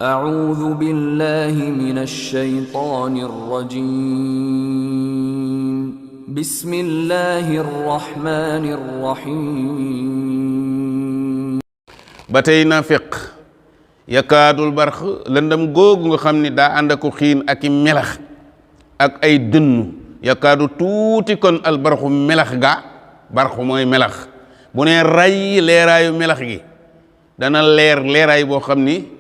أعوذ بالله من الشيطان الرجيم بسم الله الرحمن الرحيم batay nafiq yakadul barx lëndëm googu nga xamni da ànd ak xiin ak melax ak ay dënnu yakadu tuuti kon al barxu melax ga barxu mooy melax bu ne ray leeraayu melax gi dana leer leeraay boo xam ni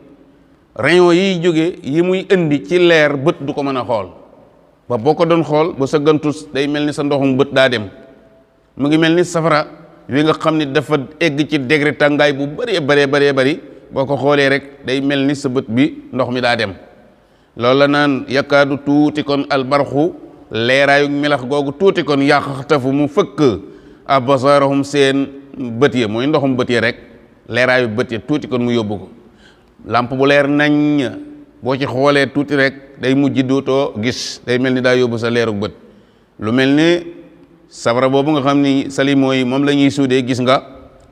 rayon yi jóge yi muy indi ci leer bët du ko mën a xool ba boo ko doon xool bu sa gantus day mel ni sa ndoxum bët daa dem mu ngi mel ni safara wi nga xam ni dafa egg ci degré tàngaay bu bari boo ko xoolee rek day mel ni sa bët bi ndox mi daa dem loolu la naan yakaadu tuuti kon albarxu leeraayu melax googu tuuti kon yàqtafu mu fëkk absaarahum seen bët ya mooy ndoxum bët ya rek leeraayu bët ya tuuti kon mu yóbbu ko lamp bu leer nañ boo ci xoolee tuuti rek day mujj dootoo gis day mel ni daa yóbbu sa leerug bët lu mel ni sabara boobu nga xam ni salimo yi moom la ñuy suudee gis nga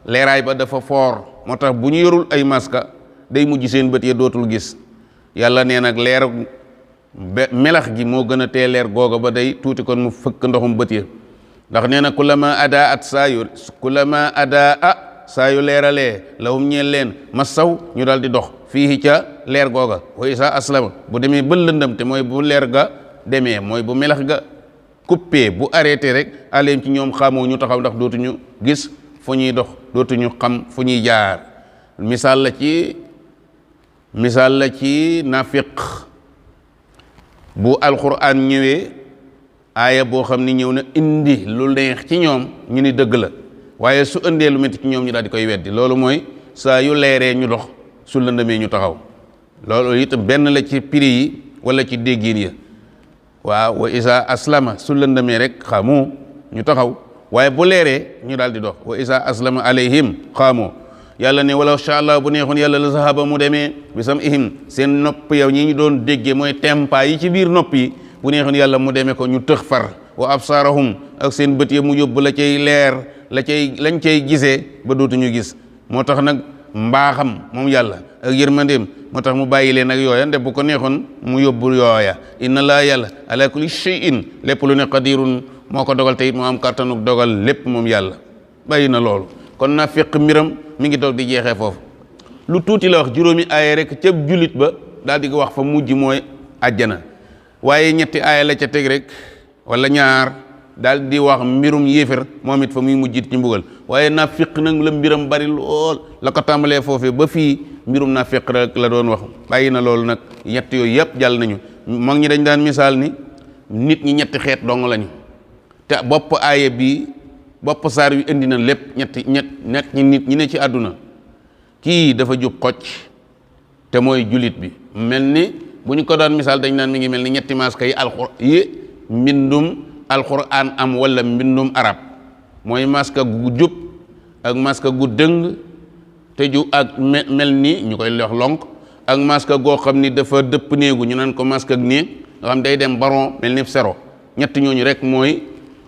leeraay ba dafa foor moo tax bu ñu yorul ay maska day mujj seen bët ya dootul gis yàlla nee nag leer melax gi moo gën a tee leer googa ba day tuuti kon mu fëkk ndoxum bët ya ndax nee na kulama ada at kulama ada saa yu leeralee lahum ñeel leen masaw ñu daal di dox fii ca leer googa wa isa aslama bu demee ba lëndëm te mooy bu leer ga demee mooy bu melax ga coupé bu arrêté rek aleem ci ñoom xamoo ñu taxaw ndax dootuñu gis fu ñuy dox dootuñu xam fu ñuy jaar misaal la ci nafiq bu alquran ñëwee aaya boo xam ni ñëw na indi lu neex ci ñoom ñu ni dëgg la waaye su ëndee lu metti ci ñoom ñu daal di koy weddi loolu mooy saa yu leeree ñu dox su lëndëmee ñu taxaw loolu it benn la ci prix yi wala ci déggin ya waaw wa isa aslama su lëndëmee rek xamu ñu taxaw waaye bu leeree ñu daal di dox wa isa aslama alayhim xamu yàlla ne wala sha Allah bu neexoon yàlla la sahaba mu demee bisam ihim seen nopp yow ñi ñu doon déggee mooy tempa yi ci biir nopp yi bu neexoon yàlla mu demee ko ñu tëx far wa absaarahum ak seen bët ya mu yóbbu la cay leer lañ cay gisee ba dootuñu gis moo tax nag mbaaxam moom yàlla ak yërmandeem moo tax mu bàyyi leen ak yooya nde bu ko neexoon mu yóbbu yooya inna laa yàlla ala kulli shay'in lépp lu ne qadirun moo ko dogal te it moo am kàttanuk dogal lépp moom yàlla bàyyi na loolu kon naa fekk mbiram mi ngi toog di jeexee foofu lu tuuti la wax juróomi aaya rek ca jullit ba daal di ko wax fa mujj mooy àjjana waaye ñetti aaya la ca teg rek wala ñaar daal di wax mbirum yéefér moom it fa muy mujjit ci mbugal waaye nafiq nag la mbiram bari lool la ko tàmbalee foofee ba fii mbirum nafiq rek la doon wax bàyyi na loolu nag ñett yooyu yëpp jàll nañu mag ñi dañ daan misaal ni nit ñi ñetti xeet dong lañu te bopp aaya bii bopp saar wi indi na lépp ñetti nit ñi ne ci àdduna kii dafa jub xocc te mooy julit bi mel ni bu ñu ko daan misaal dañ naan mi ngi mel ni ñetti maska yi mbindum alquran am wala mbindum arab mooy maska gu jub ak maska gu dëng te ju ak mel ni ñu koy wax lonk ak maska goo xam ni dafa dëpp néegu ñu naan ko maska ak néeg nga xam day dem baron mel ni sero ñett ñooñu rek mooy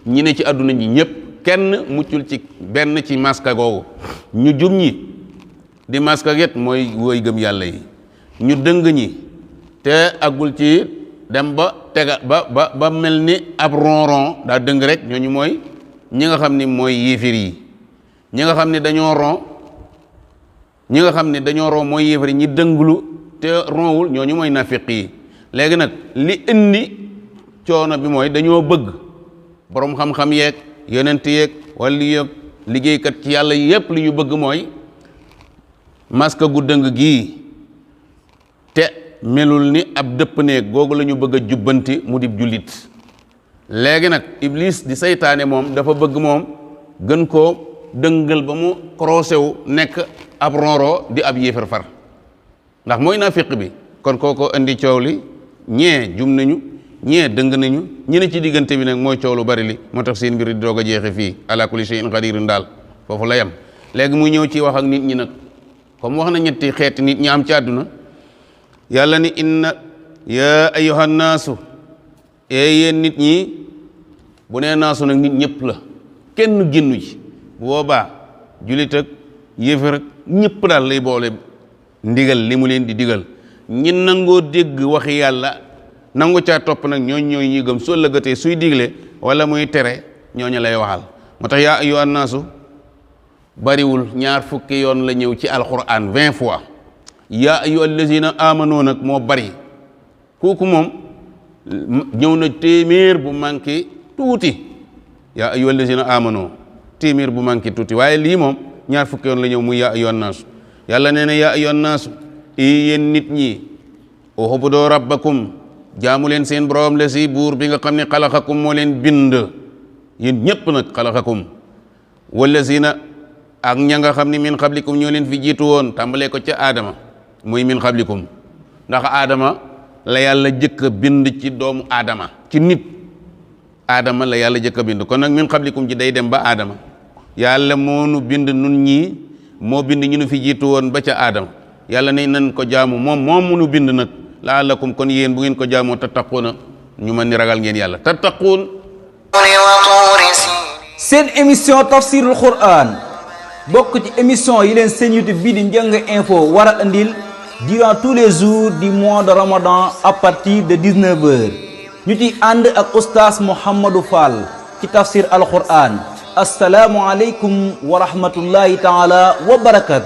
ñi ne ci àdduna ñi ñëpp kenn muccul ci benn ci maska googu ñu jub ñi di maska get mooy woy gëm yàlla yi ñu dëng ñi te agul ci dem ba tega ba mel ni ab ronron daa dëng rek ñooñu mooy ñi nga xam ni mooy yéefir yi ñi nga xam ni dañoo ron mooy yéefir yi ñi dënglu te ronwul ñooñu mooy nafiq yi léegi nag li indi coono bi mooy dañoo bëgg boroom xam-xam yeeg yonent yeeg wala yeeg liggéeykat ci yàlla yépp li ñu bëgg mooy maska gu dëng gii te melul ni ab dëpp néeg googu la ñu bëgg a jubbanti mu di jullit léegi nag iblis di saytaane moom dafa bëgg moom gën koo dëngal ba mu croisé wu nekk ab ronro di ab yéefar far ndax mooy naafiq bi kon kooko indi coow li ñee jum nañu ñee dëng nañu ñi ne ci diggante bi nag mooy coow lu bari li moo tax seen mbir di doog a jeexe fii ala kulli shay'in qadirun daal foofu la yem léegi mu ñëw ci wax ak nit ñi nag comme wax na ñetti xeeti nit ñi am ci àdduna yàlla ni inna ya ayyuhan naasu yéen nit ñi bu nee naasu nag nit ñëpp la kenn génnu ci bu boobaa julit ak yéefar ak ñëpp daal lay boole ndigal li mu leen di digal ñi nangoo dégg waxi yàlla nangu caa topp nag ñooñ ñooy ñi gëm soo lëggatee suy digle wala muy tere ñooñu lay waxal moo tax yaa ayyuhan naasu bariwul 20 yoon la ñëw ci alquran 20 fois yaa ayyuhal lazina amanu nag moo bari kooku moom ñëw na téeméer bu manqué tuuti yaa ayyuhal lazina amanu téeméer bu manqué tuuti waaye lii moom 20 yoon la ñëw muy yaa ayyuhan naasu yàlla nee na yaa ayyuhan naasu yéen nit ñi u'budu rabbakum jaamu leen seen borom la si buur bi nga xam ne xalaqakum moo leen bind yéen ñépp nag xalaqakum wallazina ak ña nga xam ne min xablikum ñoo leen fi jiitu woon tàmbalee ko ca aadama muy min xablikum ndax aadama la yàlla jëkk a bind ci doomu aadama ci nit aadama la yàlla jëkk a bind kon nag min xablikum ji day dem ba aadama yàlla moo nu bind nun ñii moo bind ñu nu fi jiitu woon ba ca aadama yàlla ne nan ko jaamu moom mu nu bind nag laalakum kon yéen bu ngeen ko jaamoo tattaquuna ñu mën ni ragal ngeen yàlla tattaquun seen émission tafsirul quran bokk ci émission yi leen seen YouTube bii di Ndiang Info war a andil durant tous les jours du mois de Ramadan à partir de 19h ñu ci ànd ak oustaz Mouhamadou Fall ci tafsir al quran asalaamualeykum wa rahmatullahi taala wa barakatu